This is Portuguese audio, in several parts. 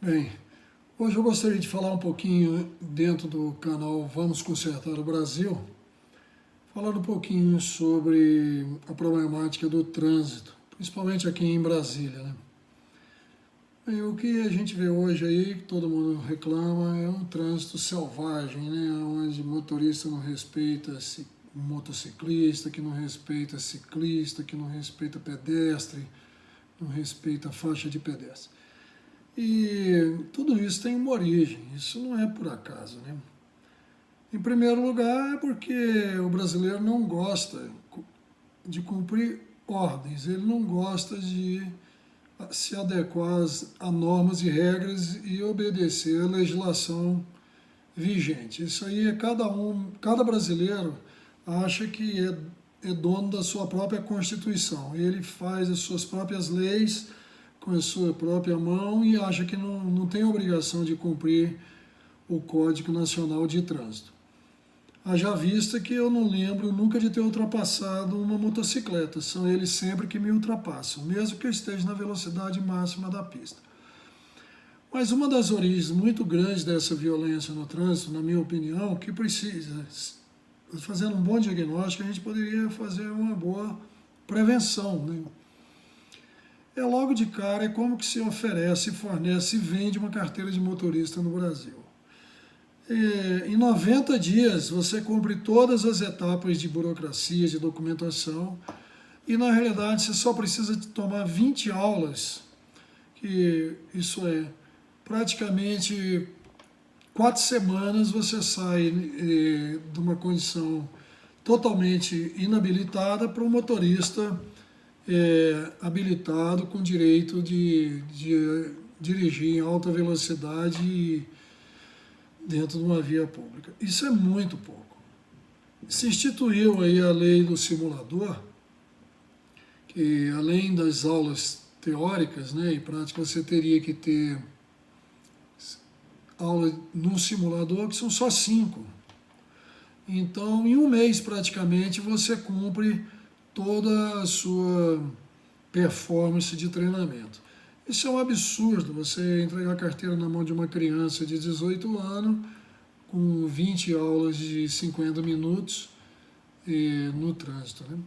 Bem, hoje eu gostaria de falar um pouquinho dentro do canal Vamos Consertar o Brasil, falar um pouquinho sobre a problemática do trânsito, principalmente aqui em Brasília, né? Bem, o que a gente vê hoje aí, que todo mundo reclama, é um trânsito selvagem, né? Onde motorista não respeita motociclista, que não respeita ciclista, que não respeita pedestre, não respeita a faixa de pedestre. E tudo isso tem uma origem, isso não é por acaso, né? Em primeiro lugar, é porque o brasileiro não gosta de cumprir ordens, ele não gosta de se adequar a normas e regras e obedecer a legislação vigente. Isso aí é cada brasileiro acha que é dono da sua própria Constituição. Ele faz as suas próprias leis com a sua própria mão e acha que não tem obrigação de cumprir o Código Nacional de Trânsito. Haja vista que eu não lembro nunca de ter ultrapassado uma motocicleta, são eles sempre que me ultrapassam, mesmo que eu esteja na velocidade máxima da pista. Mas uma das origens muito grandes dessa violência no trânsito, na minha opinião, que precisa, fazendo um bom diagnóstico, a gente poderia fazer uma boa prevenção, né? É logo de cara, é como que se oferece, fornece e vende uma carteira de motorista no Brasil. Em 90 dias você cumpre todas as etapas de burocracia, de documentação, e na realidade você só precisa de tomar 20 aulas, que isso é praticamente 4 semanas você sai de uma condição totalmente inabilitada para um motorista habilitado com direito de dirigir em alta velocidade dentro de uma via pública. Isso é muito pouco. Se instituiu aí a lei do simulador, que além das aulas teóricas, né, e práticas, você teria que ter aula no simulador, que são só 5. Então, em um mês praticamente, você cumpre toda a sua performance de treinamento. Isso é um absurdo, você entregar a carteira na mão de uma criança de 18 anos, com 20 aulas de 50 minutos no trânsito, né?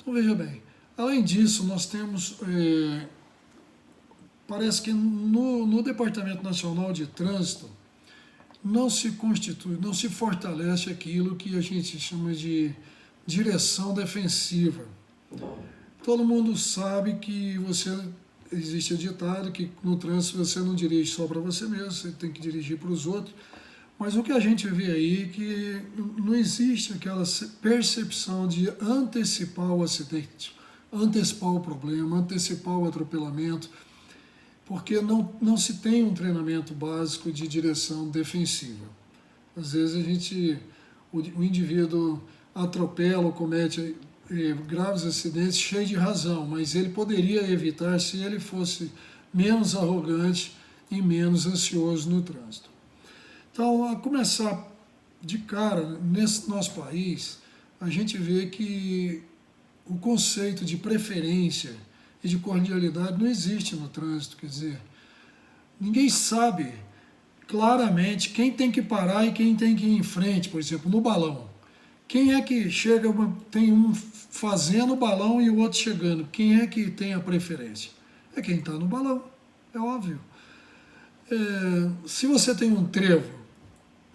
Então, veja bem, além disso, nós temos, parece que no Departamento Nacional de Trânsito, não se constitui, não se fortalece aquilo que a gente chama de direção defensiva. Todo mundo sabe que existe o ditado que no trânsito você não dirige só para você mesmo, você tem que dirigir para os outros. Mas o que a gente vê aí é que não existe aquela percepção de antecipar o acidente, antecipar o problema, antecipar o atropelamento, porque não se tem um treinamento básico de direção defensiva. Às vezes o indivíduo atropela ou comete graves acidentes cheio de razão, mas ele poderia evitar se ele fosse menos arrogante e menos ansioso no trânsito. Então, a começar de cara, nesse nosso país, a gente vê que o conceito de preferência e de cordialidade não existe no trânsito, quer dizer, ninguém sabe claramente quem tem que parar e quem tem que ir em frente, por exemplo, no balão. Quem é que chega, tem um fazendo o balão e o outro chegando? Quem é que tem a preferência? É quem está no balão, é óbvio. Se você tem um trevo,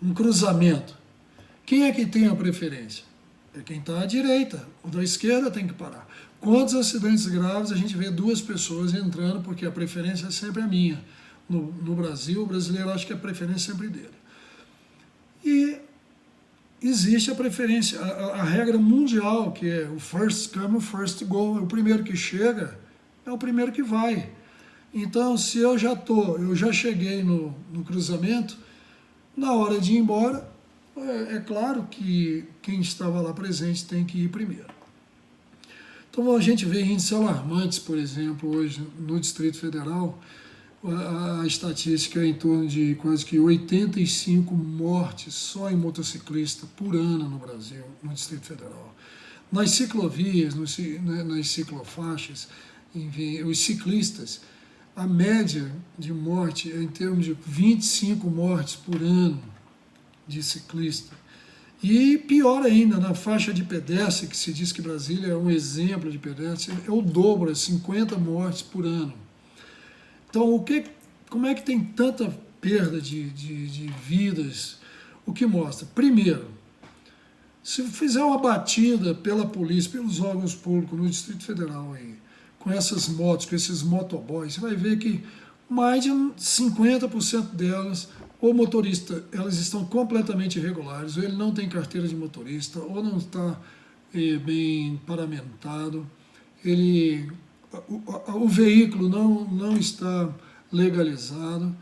um cruzamento, quem é que tem a preferência? É quem está à direita, o da esquerda tem que parar. Quantos acidentes graves a gente vê 2 pessoas entrando, porque a preferência é sempre a minha. No Brasil, o brasileiro acha que a preferência é sempre dele. E existe a preferência, a regra mundial, que é o first come, first go, o primeiro que chega é o primeiro que vai. Então, se eu já cheguei no cruzamento, na hora de ir embora, é claro que quem estava lá presente tem que ir primeiro. Então, a gente vê índices alarmantes, por exemplo, hoje no Distrito Federal, a estatística é em torno de quase que 85 mortes só em motociclista por ano no Brasil, no Distrito Federal. Nas ciclovias, nas ciclofaixas, enfim, os ciclistas, a média de morte é em termos de 25 mortes por ano de ciclista. E pior ainda, na faixa de pedestre, que se diz que Brasília é um exemplo de pedestre, é o dobro, é 50 mortes por ano. Então, como é que tem tanta perda de vidas? O que mostra? Primeiro, se fizer uma batida pela polícia, pelos órgãos públicos no Distrito Federal, aí, com essas motos, com esses motoboys, você vai ver que mais de 50% delas, o motorista, elas estão completamente irregulares, ou ele não tem carteira de motorista, ou não está bem paramentado, o veículo não está legalizado,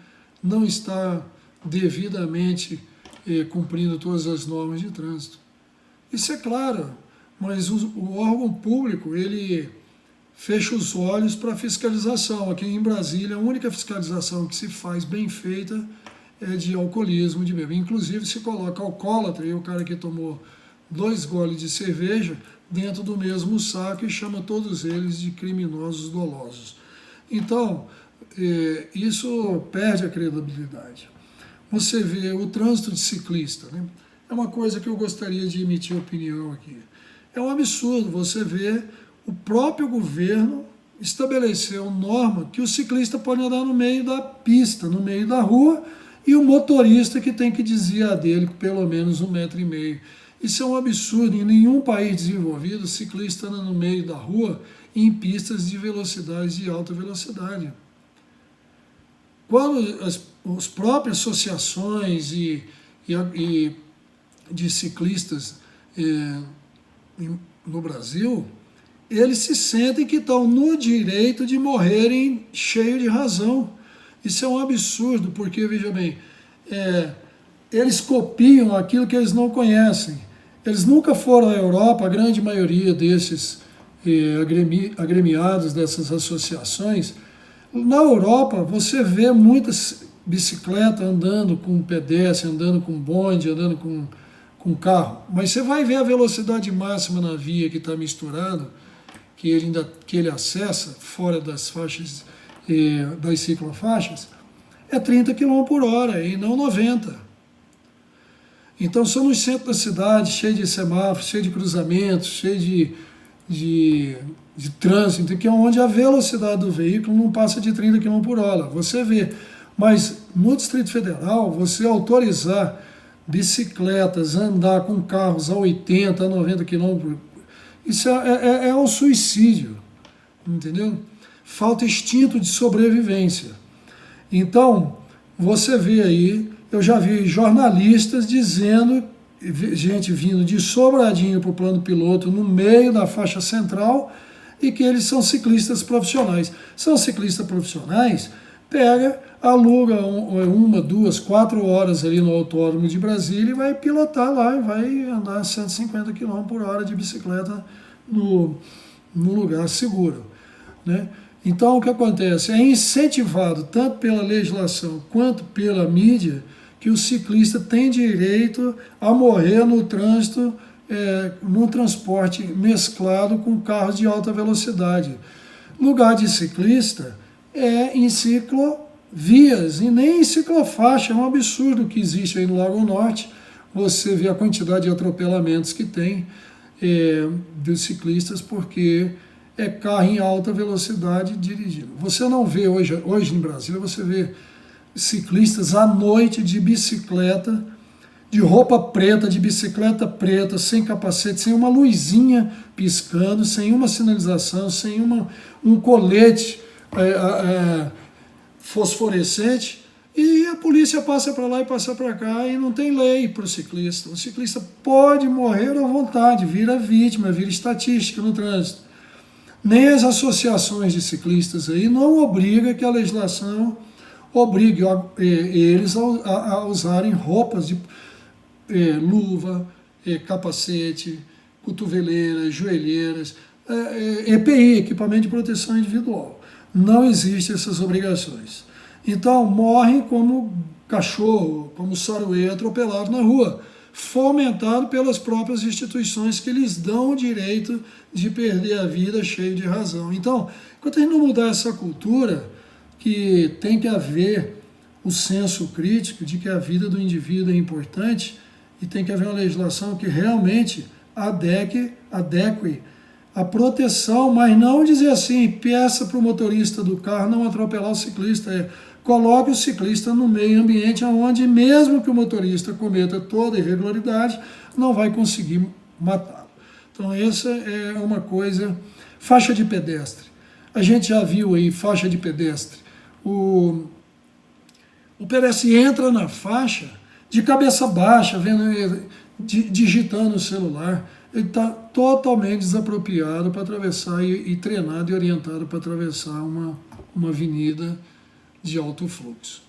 não está devidamente cumprindo todas as normas de trânsito. Isso é claro, mas o órgão público, ele fecha os olhos para a fiscalização. Aqui em Brasília, a única fiscalização que se faz bem feita é de alcoolismo, de bebê. Inclusive, se coloca alcoólatra e o cara que tomou 2 goles de cerveja dentro do mesmo saco e chama todos eles de criminosos dolosos. Então, isso perde a credibilidade. Você vê o trânsito de ciclista, né? É uma coisa que eu gostaria de emitir opinião aqui. É um absurdo você ver o próprio governo estabeleceu norma que o ciclista pode andar no meio da pista, no meio da rua, e o motorista que tem que desviar dele pelo menos 1,5 metro. Isso é um absurdo. Em nenhum país desenvolvido o ciclista anda no meio da rua em pistas de velocidades de alta velocidade. Quando as próprias associações de ciclistas no Brasil, eles se sentem que estão no direito de morrerem cheio de razão. Isso é um absurdo, porque, veja bem, eles copiam aquilo que eles não conhecem. Eles nunca foram à Europa, a grande maioria desses agremiados dessas associações. Na Europa, você vê muitas bicicletas andando com pedestre, andando com bonde, andando com carro. Mas você vai ver a velocidade máxima na via que está misturado, que ele acessa, fora das faixas, das ciclofaixas, é 30 km por hora e não 90. Então, são nos centros da cidade, cheio de semáforos, cheio de cruzamentos, cheio de trânsito, que é onde a velocidade do veículo não passa de 30 km por hora. Você vê. Mas no Distrito Federal, você autorizar bicicletas a andar com carros a 80, a 90 km, isso é um suicídio, entendeu? Falta instinto de sobrevivência. Então, você vê aí, eu já vi jornalistas dizendo, gente vindo de Sobradinho para o plano piloto no meio da faixa central, e que eles são ciclistas profissionais. São ciclistas profissionais, aluga 1, 2, 4 horas ali no autódromo de Brasília e vai pilotar lá e vai andar 150 km por hora de bicicleta no lugar seguro, né? Então, o que acontece? É incentivado tanto pela legislação quanto pela mídia que o ciclista tem direito a morrer no trânsito, no transporte mesclado com carros de alta velocidade. Lugar de ciclista é em ciclovias e nem em ciclofaixa. É um absurdo que existe aí no Lago Norte. Você vê a quantidade de atropelamentos que tem dos ciclistas, porque é carro em alta velocidade dirigindo. Você não vê hoje em Brasília, você vê ciclistas à noite de bicicleta, de roupa preta, de bicicleta preta, sem capacete, sem uma luzinha piscando, sem uma sinalização, sem um colete fosforescente, e a polícia passa para lá e passa para cá e não tem lei para o ciclista. O ciclista pode morrer à vontade, vira vítima, vira estatística no trânsito. Nem as associações de ciclistas aí não obriga que a legislação obrigue eles a usarem roupas de luva, capacete, cotoveleiras, joelheiras, EPI, equipamento de proteção individual. Não existem essas obrigações. Então, morrem como cachorro, como saruê atropelado na rua, fomentado pelas próprias instituições que lhes dão o direito de perder a vida cheio de razão. Então, enquanto a gente não mudar essa cultura, que tem que haver o senso crítico de que a vida do indivíduo é importante e tem que haver uma legislação que realmente adeque a proteção, mas não dizer assim, peça para o motorista do carro não atropelar o ciclista, coloque o ciclista no meio ambiente onde mesmo que o motorista cometa toda irregularidade, não vai conseguir matá-lo. Então essa é uma coisa. Faixa de pedestre. A gente já viu aí faixa de pedestre. O pedestre entra na faixa de cabeça baixa, digitando o celular. Ele está totalmente desapropriado para atravessar e treinado e orientado para atravessar uma avenida de alto fluxo.